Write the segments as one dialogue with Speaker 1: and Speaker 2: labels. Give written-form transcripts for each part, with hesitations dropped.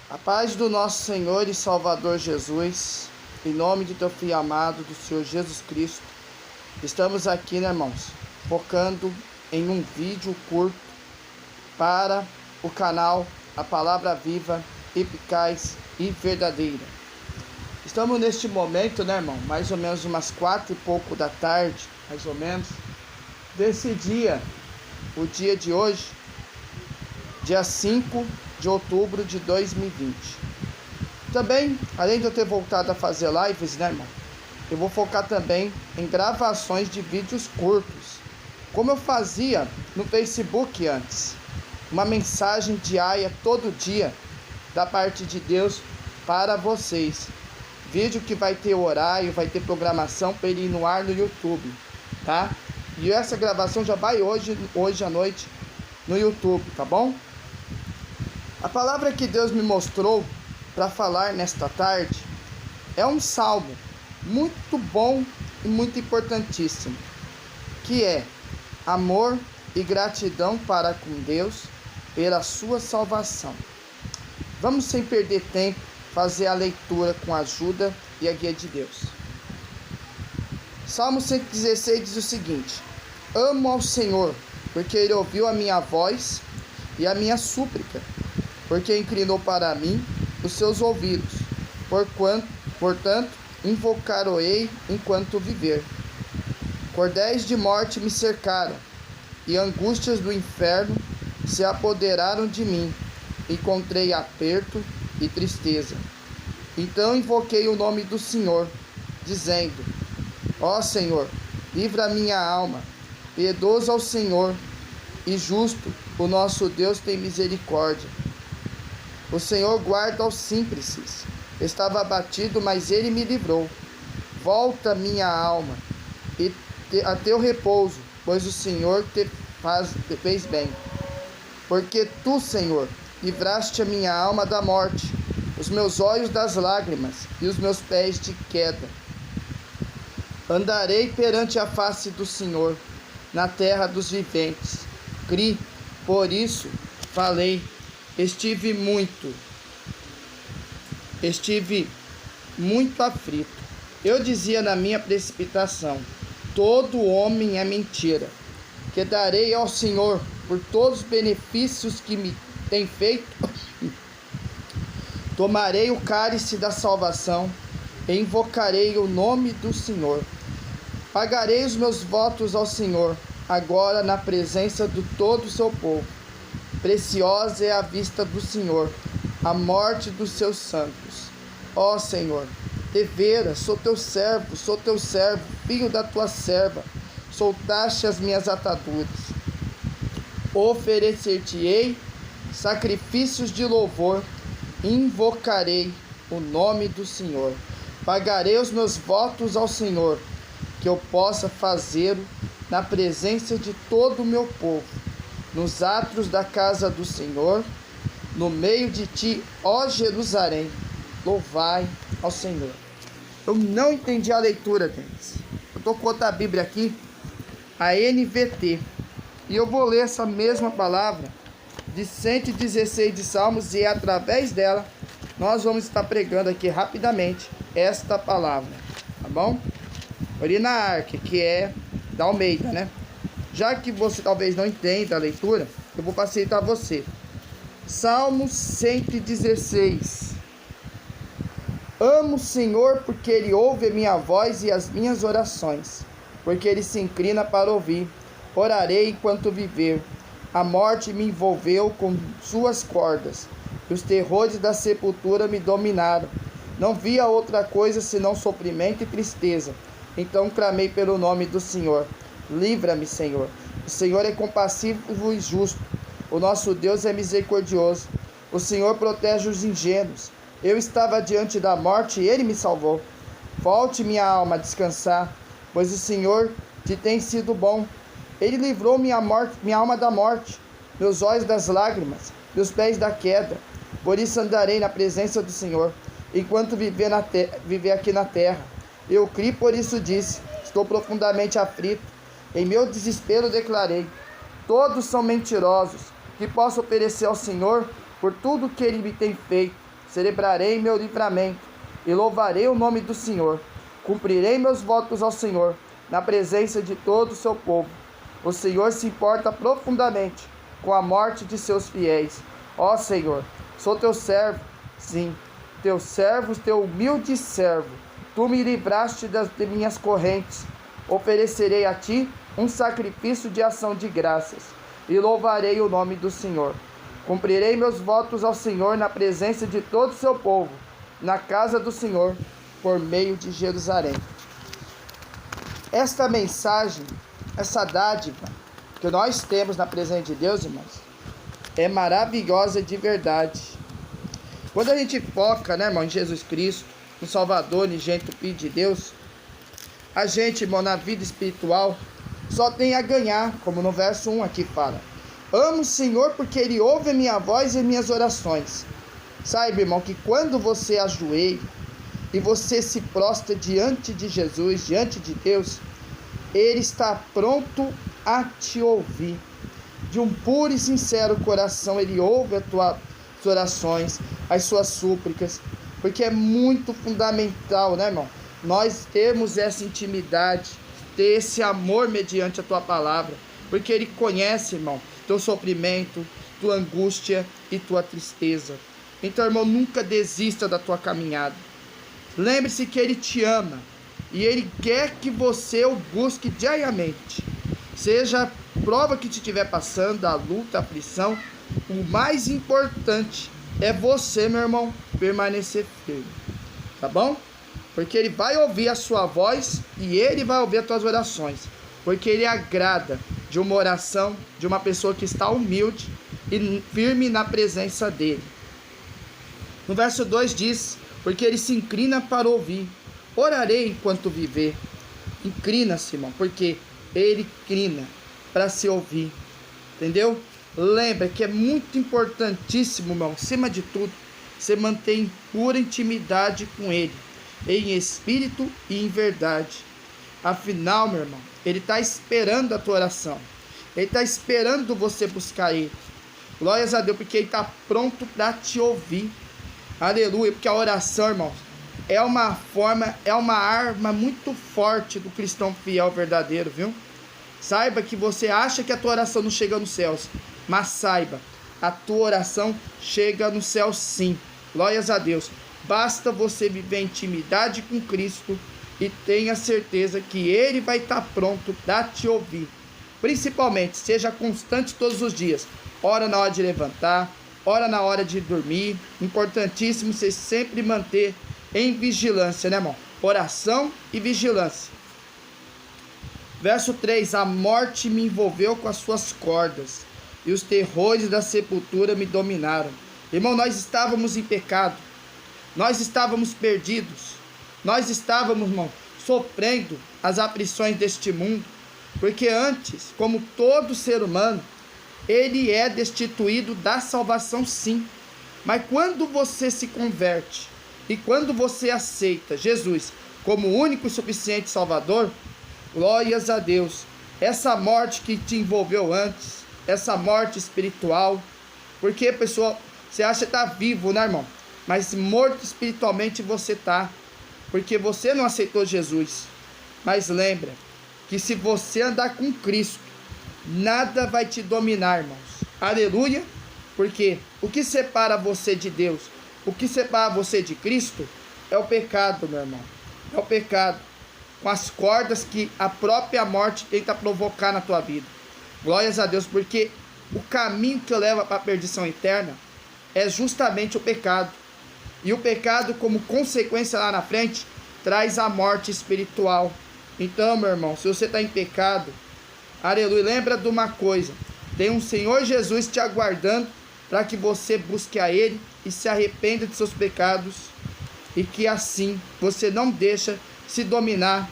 Speaker 1: A paz do nosso Senhor e Salvador Jesus, em nome de teu Filho amado, do Senhor Jesus Cristo, estamos aqui, né, irmãos, focando em um vídeo curto para o canal A Palavra Viva, Eficaz e Verdadeira. Estamos neste momento, né, irmão, mais ou menos umas 4 e pouco da tarde, mais ou menos, desse dia, o dia de hoje, dia 5 de outubro de 2020. Também, além de eu ter voltado a fazer lives, né, irmão, eu vou focar também em gravações de vídeos curtos, como eu fazia no Facebook antes. Uma mensagem diária todo dia da parte de Deus para vocês. Vídeo que vai ter horário, vai ter programação para ele ir no ar no YouTube, tá? E essa gravação já vai hoje à noite no YouTube, tá bom? A palavra que Deus me mostrou para falar nesta tarde é um salmo muito bom e muito importantíssimo, que é amor e gratidão para com Deus pela sua salvação. Vamos, sem perder tempo, fazer a leitura com a ajuda e a guia de Deus. Salmo 116 diz o seguinte: amo ao Senhor, porque Ele ouviu a minha voz e a minha súplica, porque inclinou para mim os seus ouvidos. Portanto, invocar-o-ei enquanto viver. Cordéis de morte me cercaram, e angústias do inferno se apoderaram de mim. Encontrei aperto e tristeza. Então invoquei o nome do Senhor, dizendo: ó Senhor, livra a minha alma. Piedoso ao Senhor e justo, o nosso Deus tem misericórdia. O Senhor guarda aos simples. Estava abatido, mas Ele me livrou. Volta minha alma a teu repouso, pois o Senhor te fez bem. Porque tu, Senhor, livraste a minha alma da morte, os meus olhos das lágrimas e os meus pés de queda. Andarei perante a face do Senhor, na terra dos viventes. Cri, por isso falei. Estive muito aflito. Eu dizia na minha precipitação: todo homem é mentira. Que darei ao Senhor por todos os benefícios que me tem feito? Tomarei o cálice da salvação e invocarei o nome do Senhor. Pagarei os meus votos ao Senhor, agora na presença de todo o seu povo. Preciosa é a vista do Senhor, a morte dos seus santos. Ó Senhor, deveras sou teu servo, filho da tua serva. Soltaste as minhas ataduras. Oferecer-te-ei sacrifícios de louvor, invocarei o nome do Senhor. Pagarei os meus votos ao Senhor, que eu possa fazê-lo na presença de todo o meu povo. Nos átrios da casa do Senhor, no meio de ti, ó Jerusalém, louvai ao Senhor. Eu não entendi a leitura, Denis. Eu estou com outra Bíblia aqui, a NVT, e eu vou ler essa mesma palavra de 116 de Salmos, e através dela nós vamos estar pregando aqui rapidamente esta palavra, tá bom? Ali na Arca, que é da Almeida, né? Já que você talvez não entenda a leitura, eu vou facilitar você. Salmo 116. Amo o Senhor porque Ele ouve a minha voz e as minhas orações, porque Ele se inclina para ouvir. Orarei enquanto viver. A morte me envolveu com suas cordas, e os terrores da sepultura me dominaram. Não via outra coisa senão sofrimento e tristeza. Então clamei pelo nome do Senhor. Livra-me, Senhor. O Senhor é compassivo e justo. O nosso Deus é misericordioso. O Senhor protege os ingênuos. Eu estava diante da morte e Ele me salvou. Volte, minha alma, a descansar, pois o Senhor te tem sido bom. Ele livrou minha alma da morte, meus olhos das lágrimas, meus pés da queda. Por isso andarei na presença do Senhor, enquanto viver aqui na terra. Eu criei, por isso disse: estou profundamente aflito. Em meu desespero declarei: todos são mentirosos. Que posso oferecer ao Senhor por tudo que Ele me tem feito? celebrarei meu livramento e louvarei o nome do Senhor. Cumprirei meus votos ao Senhor, na presença de todo o seu povo. O Senhor se importa profundamente com a morte de seus fiéis. Ó Senhor, sou teu servo, sim, teu servo, teu humilde servo. Tu me livraste das minhas correntes. Oferecerei a ti um sacrifício de ação de graças e louvarei o nome do Senhor. Cumprirei meus votos ao Senhor na presença de todo o seu povo, na casa do Senhor, por meio de Jerusalém. Esta mensagem, essa dádiva que nós temos na presença de Deus, irmãos, é maravilhosa de verdade. Quando a gente foca, né, irmão, em Jesus Cristo, no Salvador, unigênito Filho de Deus, a gente, irmão, na vida espiritual, só tem a ganhar, como no verso 1 aqui fala. Amo o Senhor porque Ele ouve a minha voz e minhas orações. Saiba, irmão, que quando você ajoelha e você se prostra diante de Jesus, diante de Deus, Ele está pronto a te ouvir. De um puro e sincero coração, Ele ouve as tuas orações, as suas súplicas, porque é muito fundamental, né, irmão? Nós temos essa intimidade, ter esse amor mediante a tua palavra, porque Ele conhece, irmão, teu sofrimento, tua angústia e tua tristeza. Então, irmão, nunca desista da tua caminhada. Lembre-se que Ele te ama e Ele quer que você o busque diariamente. Seja a prova que te estiver passando, a luta, a aflição, o mais importante é você, meu irmão, permanecer firme. Tá bom? Porque Ele vai ouvir a sua voz e Ele vai ouvir as tuas orações. Porque Ele agrada de uma oração de uma pessoa que está humilde e firme na presença dEle. No verso 2 diz, porque Ele se inclina para ouvir. Orarei enquanto viver. Inclina-se, irmão, porque Ele inclina para se ouvir. Entendeu? Lembra que é muito importantíssimo, irmão, acima de tudo, você manter em pura intimidade com Ele, em espírito e em verdade. Afinal, meu irmão, Ele está esperando a tua oração. Ele está esperando você buscar Ele. Glórias a Deus, porque Ele está pronto para te ouvir. Aleluia, porque a oração, irmão, é uma forma, é uma arma muito forte do cristão fiel verdadeiro, viu? Saiba que você acha que a tua oração não chega nos céus, mas saiba, a tua oração chega no céu sim. Glórias a Deus. Basta você viver em intimidade com Cristo e tenha certeza que Ele vai estar pronto para te ouvir. Principalmente, seja constante todos os dias. Ora na hora de levantar, ora na hora de dormir. Importantíssimo você sempre manter em vigilância, né, irmão? Oração e vigilância. Verso 3, a morte me envolveu com as suas cordas, e os terrores da sepultura me dominaram. Irmão, nós estávamos em pecado, nós estávamos perdidos, nós estávamos, irmão, sofrendo as aflições deste mundo, porque antes, como todo ser humano, ele é destituído da salvação sim. Mas quando você se converte, e quando você aceita Jesus como o único e suficiente Salvador, glórias a Deus, essa morte que te envolveu antes, essa morte espiritual, porque, pessoal, você acha que está vivo, né, irmão? Mas morto espiritualmente você está, porque você não aceitou Jesus. Mas lembra que se você andar com Cristo, nada vai te dominar, irmãos. Aleluia, porque o que separa você de Deus, o que separa você de Cristo, é o pecado, meu irmão. É o pecado, com as cordas que a própria morte tenta provocar na tua vida. Glórias a Deus, porque o caminho que leva para a perdição eterna é justamente o pecado. E o pecado, como consequência lá na frente, traz a morte espiritual. Então, meu irmão, se você está em pecado, aleluia, lembra de uma coisa: tem um Senhor Jesus te aguardando para que você busque a Ele e se arrependa de seus pecados, e que assim você não deixa se dominar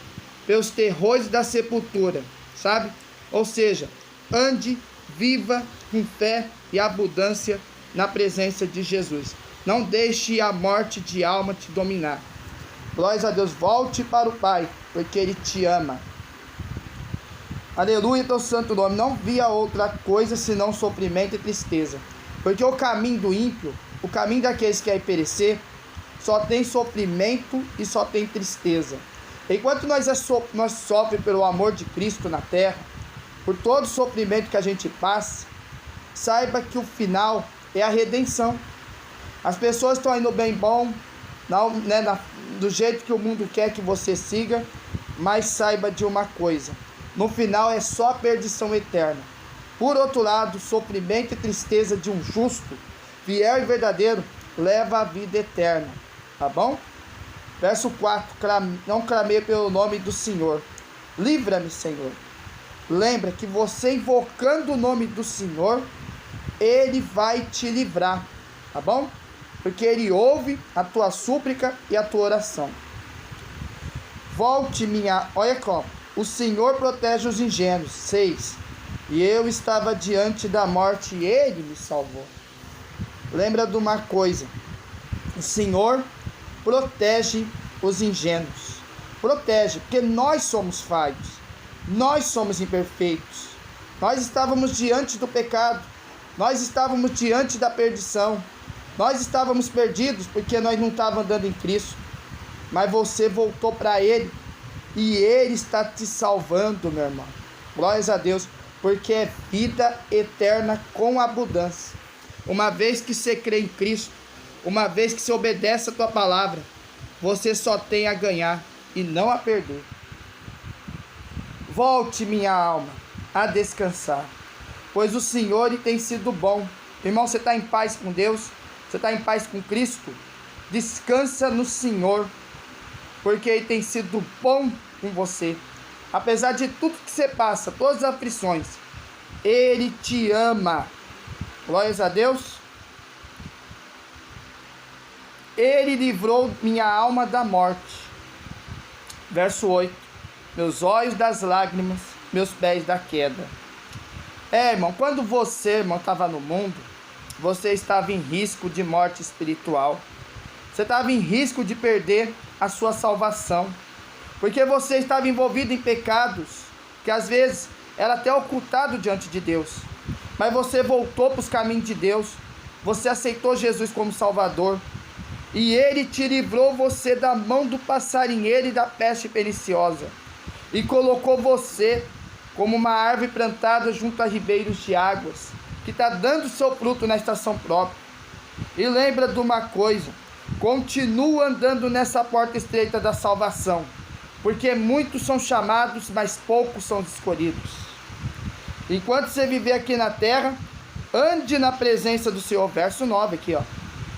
Speaker 1: pelos terrores da sepultura, sabe? Ou seja, ande, viva com fé e abundância na presença de Jesus. Não deixe a morte de alma te dominar. Glórias a Deus, volte para o Pai, porque Ele te ama. Aleluia, teu santo nome. Não via outra coisa senão sofrimento e tristeza, porque o caminho do ímpio, o caminho daqueles que querem perecer, só tem sofrimento e só tem tristeza. Enquanto nós sofremos pelo amor de Cristo na terra, por todo o sofrimento que a gente passa, saiba que o final é a redenção. As pessoas estão indo bem bom, do jeito que o mundo quer que você siga, mas saiba de uma coisa: no final é só a perdição eterna. Por outro lado, o sofrimento e tristeza de um justo, fiel e verdadeiro, leva à vida eterna. Tá bom? Verso 4, não clamei pelo nome do Senhor. Livra-me, Senhor. Lembra que você invocando o nome do Senhor, Ele vai te livrar. Tá bom? Porque Ele ouve a tua súplica e a tua oração. Volte olha como. O Senhor protege os ingênuos. 6. E eu estava diante da morte e Ele me salvou. Lembra de uma coisa. O Senhor protege os ingênuos. Protege, porque nós somos falhos. Nós somos imperfeitos. Nós estávamos diante do pecado. Nós estávamos diante da perdição. Nós estávamos perdidos porque nós não estávamos andando em Cristo. Mas você voltou para Ele. E Ele está te salvando, meu irmão. Glórias a Deus. Porque é vida eterna com abundância. Uma vez que você crê em Cristo, uma vez que você obedece a tua palavra, você só tem a ganhar e não a perder. Volte, minha alma, a descansar, pois o Senhor Ele tem sido bom. Irmão, você está em paz com Deus? Você está em paz com Cristo? Descansa no Senhor, porque Ele tem sido bom com você. Apesar de tudo que você passa, todas as aflições, Ele te ama. Glórias a Deus. Ele livrou minha alma da morte. Verso 8. Meus olhos das lágrimas, meus pés da queda. Irmão, quando você, irmão, estava no mundo, você estava em risco de morte espiritual. Você estava em risco de perder a sua salvação. Porque você estava envolvido em pecados, que às vezes era até ocultado diante de Deus. Mas você voltou para os caminhos de Deus. Você aceitou Jesus como Salvador. E Ele te livrou você da mão do passarinheiro e da peste perniciosa. E colocou você como uma árvore plantada junto a ribeiros de águas, que está dando seu fruto na estação própria. E lembra de uma coisa: continua andando nessa porta estreita da salvação, porque muitos são chamados, mas poucos são escolhidos. Enquanto você viver aqui na terra, ande na presença do Senhor. Verso 9 aqui, ó.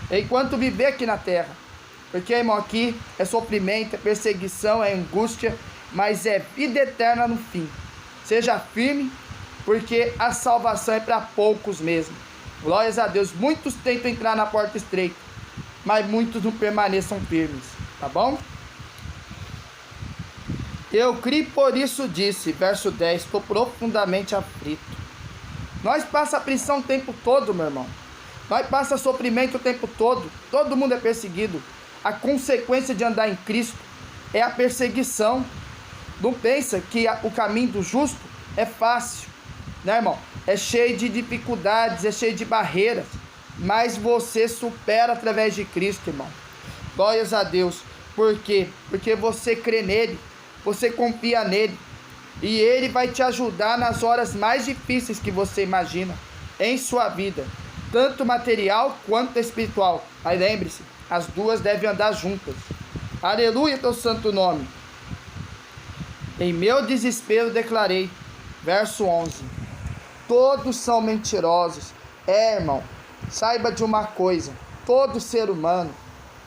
Speaker 1: Enquanto viver aqui na terra, porque, irmão, aqui é sofrimento, é perseguição, é angústia, mas é vida eterna no fim. Seja firme, porque a salvação é para poucos mesmo. Glórias a Deus. Muitos tentam entrar na porta estreita, mas muitos não permaneçam firmes, tá bom? Eu criei, por isso disse, verso 10, estou profundamente aflito. Nós passa aflição o tempo todo, meu irmão. Nós passa sofrimento o tempo todo. Todo mundo é perseguido. A consequência de andar em Cristo é a perseguição. Não pensa que o caminho do justo é fácil, né, irmão? É cheio de dificuldades, é cheio de barreiras, mas você supera através de Cristo, irmão. Glórias a Deus. Por quê? Porque você crê nele, você confia nele, e ele vai te ajudar nas horas mais difíceis que você imagina em sua vida, tanto material quanto espiritual. Mas lembre-se, as duas devem andar juntas. Aleluia, teu santo nome. Em meu desespero declarei, verso 11, todos são mentirosos. Irmão, saiba de uma coisa: todo ser humano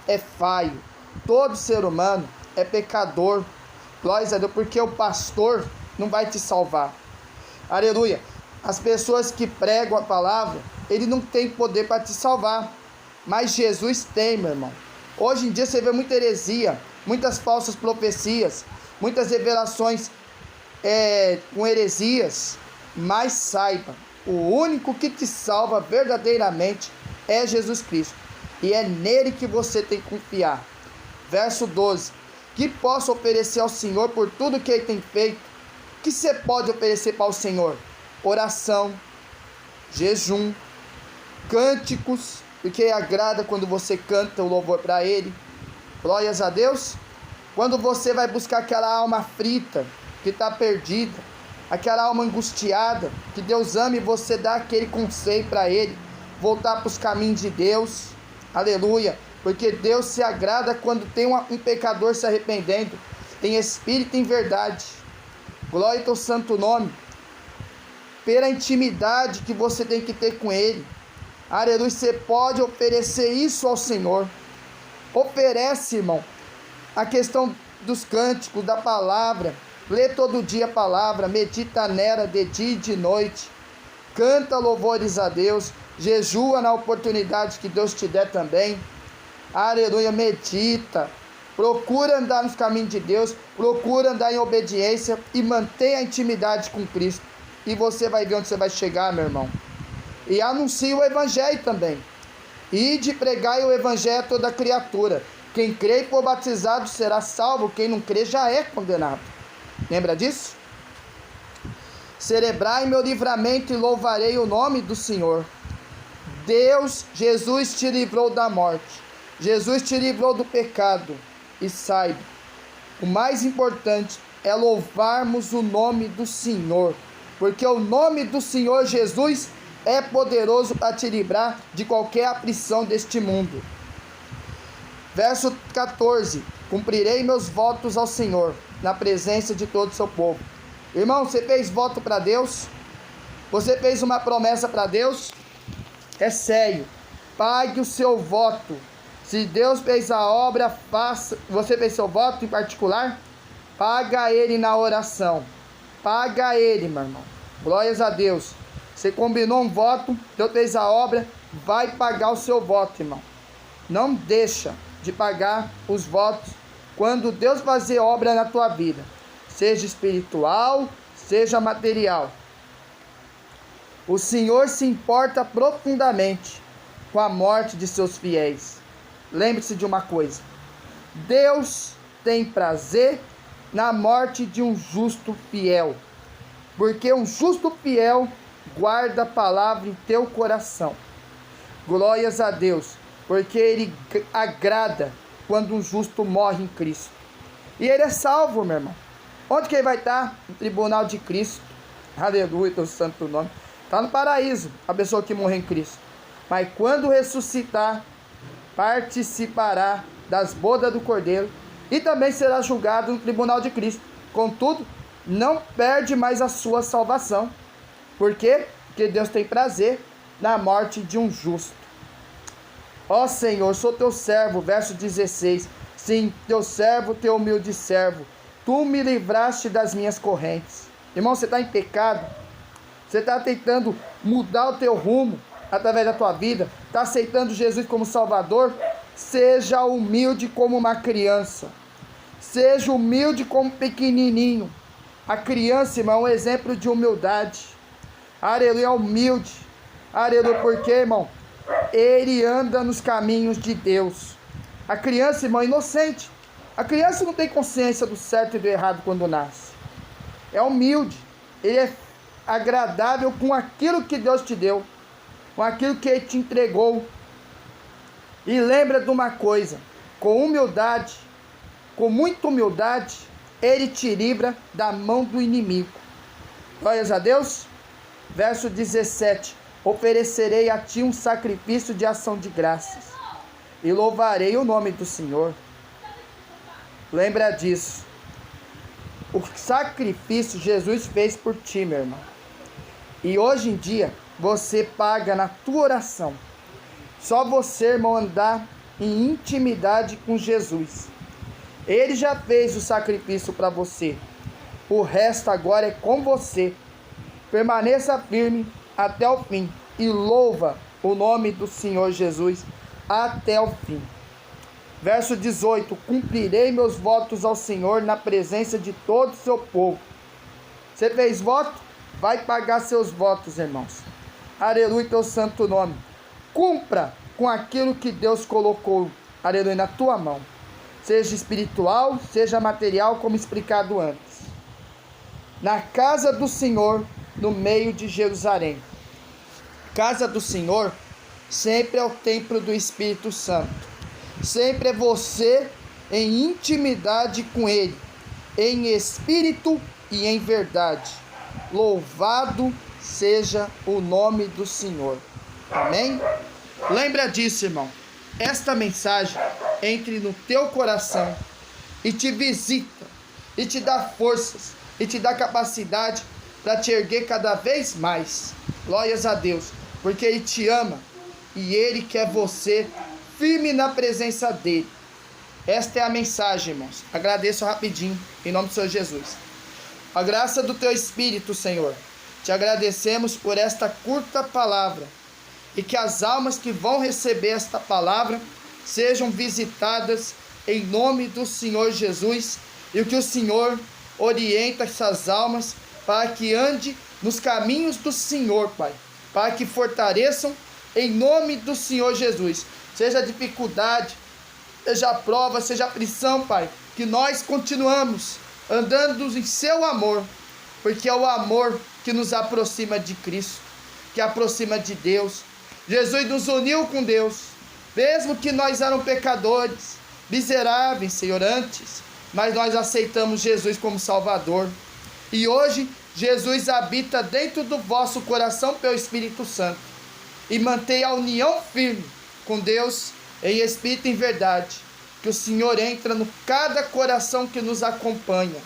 Speaker 1: é falho, todo ser humano é pecador. Glória a Deus, porque o pastor não vai te salvar. Aleluia. As pessoas que pregam a palavra, ele não tem poder para te salvar, mas Jesus tem, meu irmão. Hoje em dia você vê muita heresia, muitas falsas profecias, muitas revelações com heresias, mas saiba, o único que te salva verdadeiramente é Jesus Cristo, e é nele que você tem que confiar. Verso 12, que posso oferecer ao Senhor por tudo que ele tem feito? O que você pode oferecer para o Senhor? Oração, jejum, cânticos, porque agrada quando você canta o louvor para Ele. Glórias a Deus. Quando você vai buscar aquela alma aflita, que está perdida, aquela alma angustiada, que Deus ama e você dá aquele conselho para Ele, voltar para os caminhos de Deus. Aleluia. Porque Deus se agrada quando tem um pecador se arrependendo, tem espírito em verdade. Glória ao santo nome. Pela intimidade que você tem que ter com Ele. Aleluia. Você pode oferecer isso ao Senhor. Oferece, irmão, a questão dos cânticos, da palavra. Lê todo dia a palavra, medita nela de dia e de noite. Canta louvores a Deus. Jejua na oportunidade que Deus te der também. Aleluia, medita. Procura andar nos caminhos de Deus. Procura andar em obediência e mantenha a intimidade com Cristo. E você vai ver onde você vai chegar, meu irmão. E anuncie o Evangelho também. Ide pregai o Evangelho a toda criatura. Quem crê e for batizado será salvo. Quem não crê já é condenado. Lembra disso? Celebrai meu livramento e louvarei o nome do Senhor. Deus, Jesus te livrou da morte. Jesus te livrou do pecado. E saiba, o mais importante é louvarmos o nome do Senhor. Porque o nome do Senhor Jesus é poderoso para te livrar de qualquer aflição deste mundo. Verso 14. Cumprirei meus votos ao Senhor, na presença de todo o seu povo. Irmão, você fez voto para Deus? Você fez uma promessa para Deus? É sério. Pague o seu voto. Se Deus fez a obra, faça. Você fez seu voto em particular? Paga ele na oração. Paga ele, meu irmão. Glórias a Deus. Você combinou um voto, Deus fez a obra, vai pagar o seu voto, irmão. Não deixa de pagar os votos quando Deus fazer obra na tua vida, seja espiritual, seja material. O Senhor se importa profundamente com a morte de seus fiéis. Lembre-se de uma coisa: Deus tem prazer na morte de um justo fiel, porque um justo fiel guarda a palavra em teu coração. Glórias a Deus, porque Ele agrada quando um justo morre em Cristo. E ele é salvo, meu irmão. Onde que ele vai estar? No tribunal de Cristo. Aleluia, teu santo nome. Está no paraíso, a pessoa que morre em Cristo. Mas quando ressuscitar, participará das bodas do Cordeiro e também será julgado no tribunal de Cristo. Contudo, não perde mais a sua salvação. Por quê? Porque Deus tem prazer na morte de um justo. Ó Senhor, sou teu servo, verso 16. Sim, teu servo, teu humilde servo. Tu me livraste das minhas correntes. Irmão, você está em pecado. Você está tentando mudar o teu rumo através da tua vida. Está aceitando Jesus como Salvador. Seja humilde como uma criança. Seja humilde como pequenininho. A criança, irmão, é um exemplo de humildade. Aleluia, humilde. Aleluia, porque, irmão, ele anda nos caminhos de Deus. A criança, irmão, é inocente. A criança não tem consciência do certo e do errado quando nasce. É humilde. Ele é agradável com aquilo que Deus te deu, com aquilo que Ele te entregou. E lembra de uma coisa: com humildade, com muita humildade, Ele te livra da mão do inimigo. Glórias a Deus. Verso 17. Oferecerei a ti um sacrifício de ação de graças e louvarei o nome do Senhor. Lembra disso. O sacrifício Jesus fez por ti, meu irmão. E hoje em dia, você paga na tua oração. Só você, irmão, andar em intimidade com Jesus. Ele já fez o sacrifício para você. O resto agora é com você. Permaneça firme até o fim e louva o nome do Senhor Jesus até o fim. Verso 18. Cumprirei meus votos ao Senhor na presença de todo o seu povo. Você fez voto? Vai pagar seus votos, irmãos. Aleluia, teu santo nome. Cumpra com aquilo que Deus colocou, aleluia, na tua mão. Seja espiritual, seja material, como explicado antes. Na casa do Senhor, no meio de Jerusalém. Casa do Senhor sempre é o templo do Espírito Santo. Sempre é você em intimidade com Ele, em espírito e em verdade. Louvado seja o nome do Senhor. Amém? Lembra disso, irmão. Esta mensagem entre no teu coração e te visita, e te dá forças, e te dá capacidade para te erguer cada vez mais. Glórias a Deus, porque Ele te ama e Ele quer você firme na presença dEle. Esta é a mensagem, irmãos. Agradeço rapidinho, em nome do Senhor Jesus. A graça do Teu Espírito, Senhor. Te agradecemos por esta curta palavra. E que as almas que vão receber esta palavra sejam visitadas em nome do Senhor Jesus. E que o Senhor orienta essas almas para que ande nos caminhos do Senhor, Pai. Para que fortaleçam em nome do Senhor Jesus. Seja dificuldade, seja prova, seja aflição, Pai. Que nós continuamos andando em seu amor. Porque é o amor que nos aproxima de Cristo, que aproxima de Deus. Jesus nos uniu com Deus, mesmo que nós éramos pecadores, miseráveis, Senhor, antes, mas nós aceitamos Jesus como Salvador. E hoje, Jesus habita dentro do vosso coração pelo Espírito Santo e mantém a união firme com Deus em espírito e em verdade. Que o Senhor entra no cada coração que nos acompanha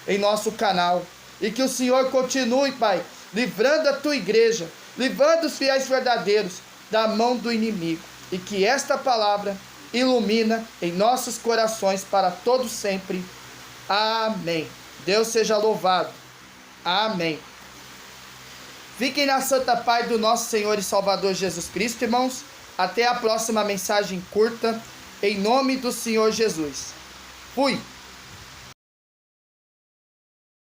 Speaker 1: em nosso canal. E que o Senhor continue, Pai, livrando a Tua igreja, livrando os fiéis verdadeiros da mão do inimigo. E que esta palavra ilumina em nossos corações para todo sempre. Amém. Deus seja louvado. Amém. Fiquem na santa paz do nosso Senhor e Salvador Jesus Cristo, irmãos. Até a próxima mensagem curta, em nome do Senhor Jesus. Fui.